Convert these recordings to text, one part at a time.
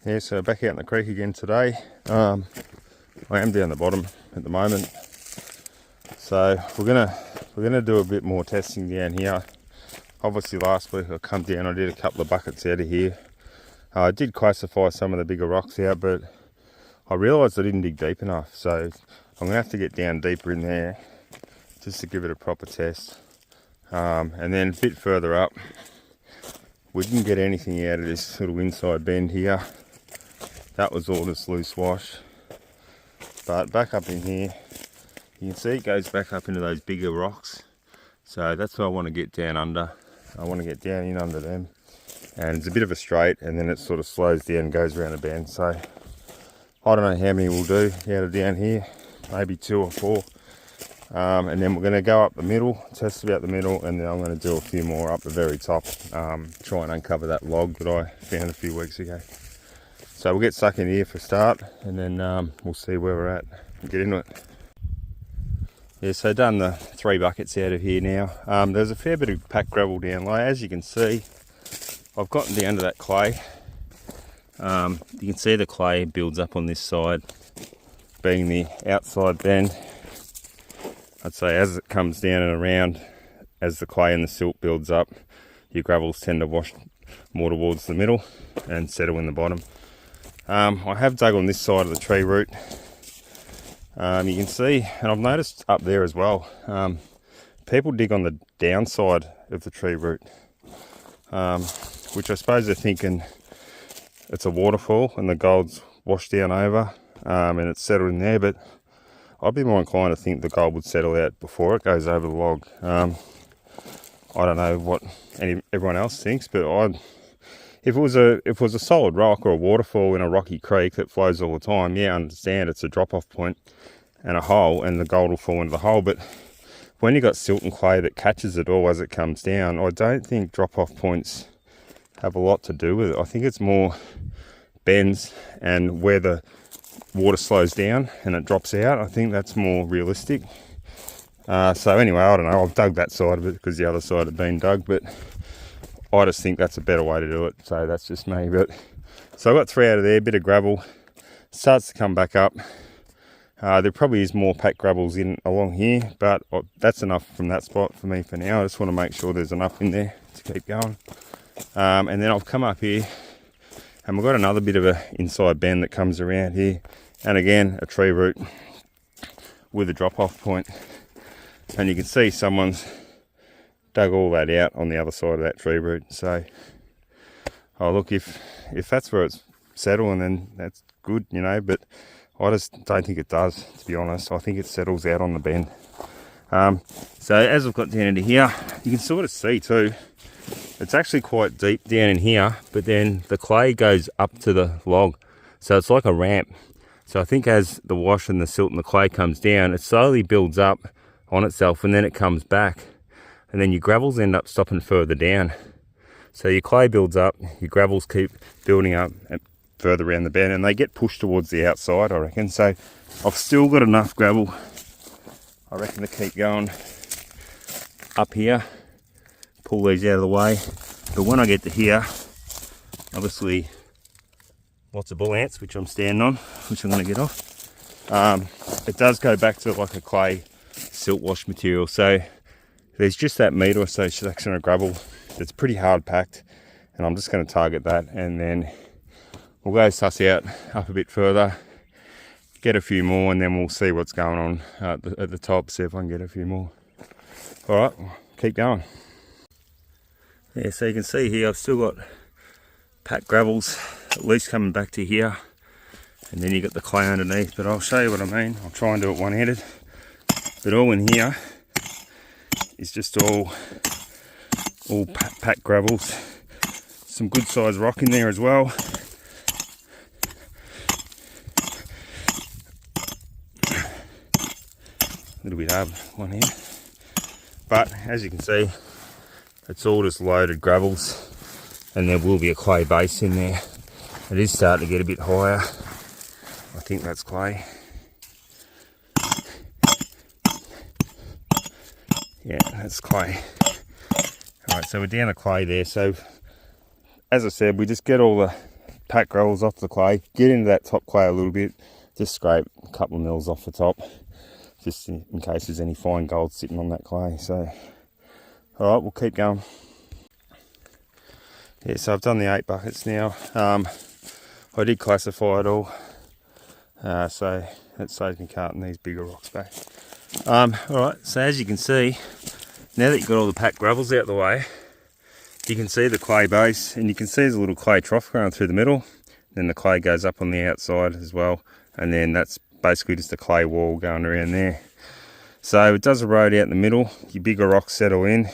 Yeah, so back out in the creek again today. I am down the bottom at the moment, so we're gonna do a bit more testing down here. Obviously last week I come down, I did a couple of buckets out of here. I did classify some of the bigger rocks out, but I realised I didn't dig deep enough, so I'm gonna have to get down deeper in there just to give it a proper test. And then a bit further up, we didn't get anything out of this little inside bend here. That was all just loose wash. But back up in here, you can see it goes back up into those bigger rocks. So that's what I want to get down under. I want to get down in under them. And it's a bit of a straight, and then it sort of slows down and goes around a bend. So I don't know how many we'll do out of down here, maybe 2 or 4. And then we're going to go up the middle, test about the middle, and then I'm going to do a few more up the very top, try and uncover that log that I found a few weeks ago. So we'll get stuck in here for a start, and then we'll see where we're at and get into it. Yeah, so done the 3 buckets out of here now. There's a fair bit of packed gravel down low. As you can see, I've gotten down to that clay. You can see the clay builds up on this side, being the outside bend. I'd say as it comes down and around, as the clay and the silt builds up, your gravels tend to wash more towards the middle and settle in the bottom. I have dug on this side of the tree root. You can see, and I've noticed up there as well, people dig on the downside of the tree root, which I suppose they're thinking it's a waterfall and the gold's washed down over and it's settled in there, but I'd be more inclined to think the gold would settle out before it goes over the log. I don't know what everyone else thinks, but if it was a solid rock or a waterfall in a rocky creek that flows all the time, yeah, I understand it's a drop-off point and a hole, and the gold will fall into the hole. But when you got silt and clay that catches it all as it comes down, I don't think drop-off points have a lot to do with it. I think it's more bends and where the water slows down and it drops out. I think that's more realistic. So anyway, I don't know, I've dug that side of it because the other side had been dug, but I just think that's a better way to do it. So that's just me. But so I got 3 out of there, a bit of gravel, starts to come back up. There probably is more packed gravels in along here, but that's enough from that spot for me for now. I just want to make sure there's enough in there to keep going. And then I've come up here, and we've got another bit of an inside bend that comes around here, and again a tree root with a drop-off point. And you can see someone's dug all that out on the other side of that tree root. So, oh look, if that's where it's settling, then that's good, you know. But I just don't think it does, to be honest. I think it settles out on the bend. So as I've got down into here, you can sort of see too, it's actually quite deep down in here, but then the clay goes up to the log. So it's like a ramp. So I think as the wash and the silt and the clay comes down, it slowly builds up on itself, and then it comes back. And then your gravels end up stopping further down. So your clay builds up, your gravels keep building up and further around the bend, and they get pushed towards the outside, I reckon. So I've still got enough gravel, I reckon, to keep going up here. Pull these out of the way. But when I get to here, obviously lots of bull ants, which I'm standing on, which I'm going to get off. It does go back to like a clay silt wash material. So there's just that metre or so section of gravel that's pretty hard packed, and I'm just going to target that, and then we'll go suss out up a bit further, get a few more, and then we'll see what's going on at the top, see if I can get a few more. Alright, keep going. Yeah, so you can see here I've still got packed gravels at least coming back to here, and then you got the clay underneath, but I'll show you what I mean. I'll try and do it one-handed, but all in here is just all packed gravels. Some good sized rock in there as well. A little bit hard one here, but as you can see, it's all just loaded gravels, and there will be a clay base in there. It is starting to get a bit higher. I think that's clay. Yeah, that's clay. Alright, so we're down the clay there. So as I said, we just get all the pack gravels off the clay, get into that top clay a little bit, just scrape a couple of mils off the top, just in case there's any fine gold sitting on that clay. So, all right, we'll keep going. Yeah, so I've done the 8 buckets now. I did classify it all, so that saves me carting these bigger rocks back. Alright, so as you can see, now that you've got all the packed gravels out the way, you can see the clay base, and you can see there's a little clay trough going through the middle. Then the clay goes up on the outside as well, and then that's basically just a clay wall going around there. So it does a road out in the middle, your bigger rocks settle in,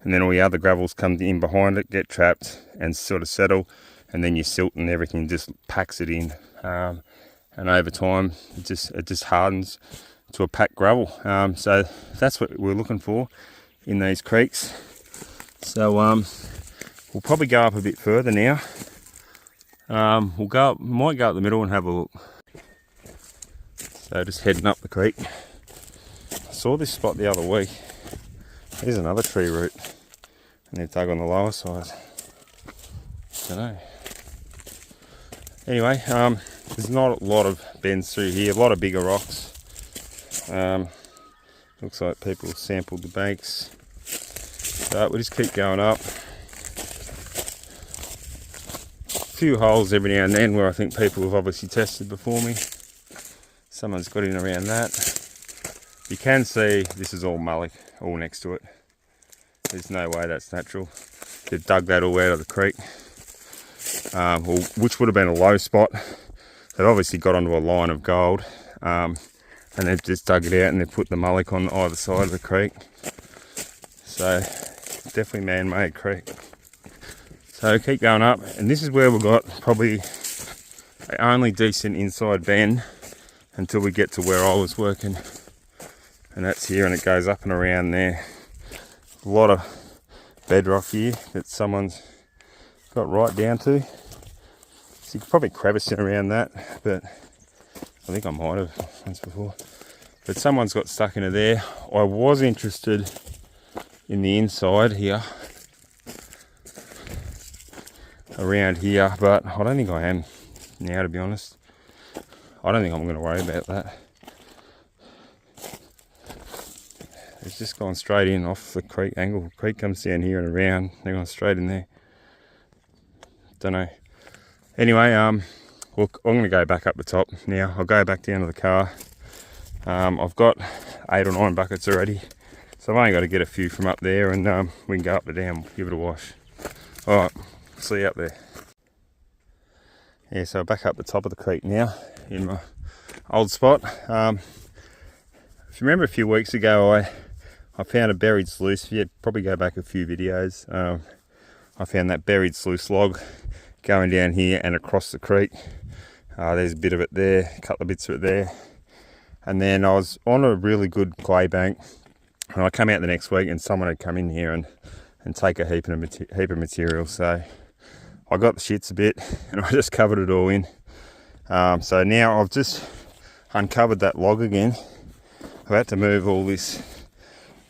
and then all the other gravels come in behind it, get trapped and sort of settle, and then your silt and everything just packs it in, and over time it just hardens to a packed gravel. So that's what we're looking for in these creeks. So we'll probably go up a bit further now. Might go up the middle and have a look. So just heading up the creek. I saw this spot the other week. Here's another tree root, and they've dug on the lower side. Don't know. Anyway, there's not a lot of bends through here, a lot of bigger rocks. Looks like people sampled the banks. So we'll just keep going up. A few holes every now and then where I think people have obviously tested before me. Someone's got in around that. You can see this is all mullock, all next to it. There's no way that's natural. They've dug that all out of the creek. Which would have been a low spot. They've obviously got onto a line of gold, and they've just dug it out and they've put the mullock on either side of the creek. So definitely man-made creek. So keep going up, and this is where we've got probably the only decent inside bend until we get to where I was working, and that's here, and it goes up and around there. A lot of bedrock here that someone's got right down to. So you could probably crevice in around that, but I think I might have once before. But someone's got stuck into there. I was interested in the inside here, around here, but I don't think I am now, to be honest. I don't think I'm going to worry about that. It's just gone straight in off the creek angle. The creek comes down here and around. They're going straight in there. Don't know. Anyway, look, I'm going to go back up the top now. I'll go back down to the car. I've got 8 or 9 buckets already, so I've only got to get a few from up there, and we can go up the dam, give it a wash. Alright, see you up there. Yeah, so back up the top of the creek now, in my old spot. If you remember a few weeks ago, I found a buried sluice. Yeah, probably go back a few videos. I found that buried sluice log going down here and across the creek. There's a bit of it there, a couple of bits of it there. And then I was on a really good clay bank, and I come out the next week and someone had come in here and take a heap of material. So I got the shits a bit and I just covered it all in. So now I've just uncovered that log again. I've had to move all this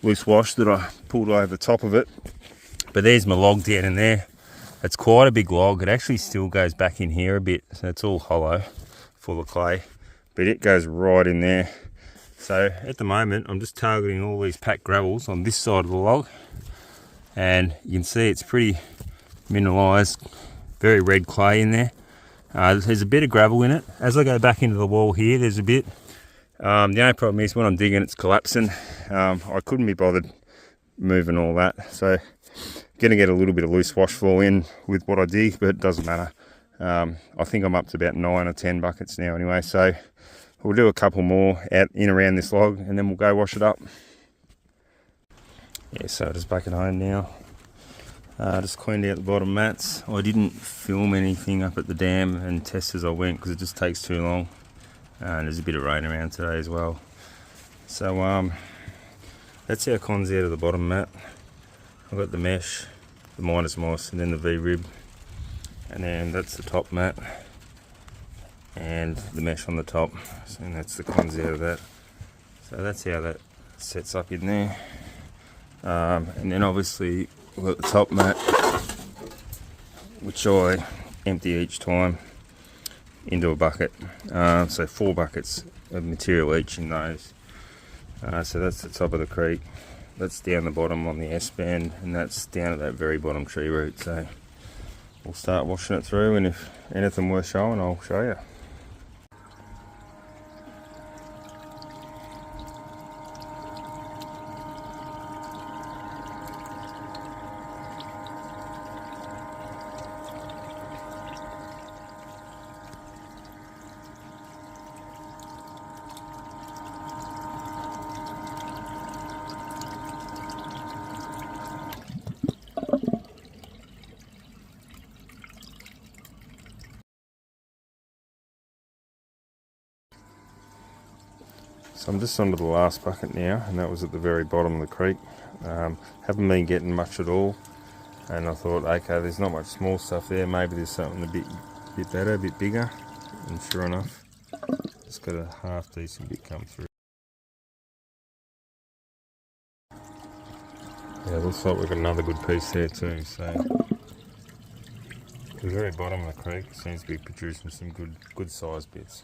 loose wash that I pulled over the top of it. But there's my log down in there. It's quite a big log. It actually still goes back in here a bit. So it's all hollow, full of clay. But it goes right in there. So at the moment, I'm just targeting all these packed gravels on this side of the log. And you can see it's pretty mineralised, very red clay in there. There's a bit of gravel in it. As I go back into the wall here, there's a bit. The only problem is when I'm digging, it's collapsing. I couldn't be bothered moving all that. So gonna get a little bit of loose wash fall in with what I dig, but it doesn't matter. I think I'm up to about 9 or 10 buckets now anyway. So we'll do a couple more out in around this log and then we'll go wash it up. Yeah, so just back at home now. Just cleaned out the bottom mats. I didn't film anything up at the dam and test as I went because it just takes too long. And there's a bit of rain around today as well. So that's how cons out of the bottom mat. I've got the mesh, the minus moss, and then the V-rib. And then that's the top mat. And the mesh on the top. So that's the cons out of that. So that's how that sets up in there. And then obviously we've got the top mat, which I empty each time into a bucket. So 4 buckets of material each in those. So that's the top of the creek. That's down the bottom on the S-bend, and that's down at that very bottom tree root. So we'll start washing it through, and if anything worth showing, I'll show you. So I'm just onto the last bucket now, and that was at the very bottom of the creek. Haven't been getting much at all, and I thought, okay, there's not much small stuff there, maybe there's something a bit better, a bit bigger, and sure enough, just got a half decent bit come through. Yeah, looks like we've got another good piece there too. So the very bottom of the creek seems to be producing some good sized bits.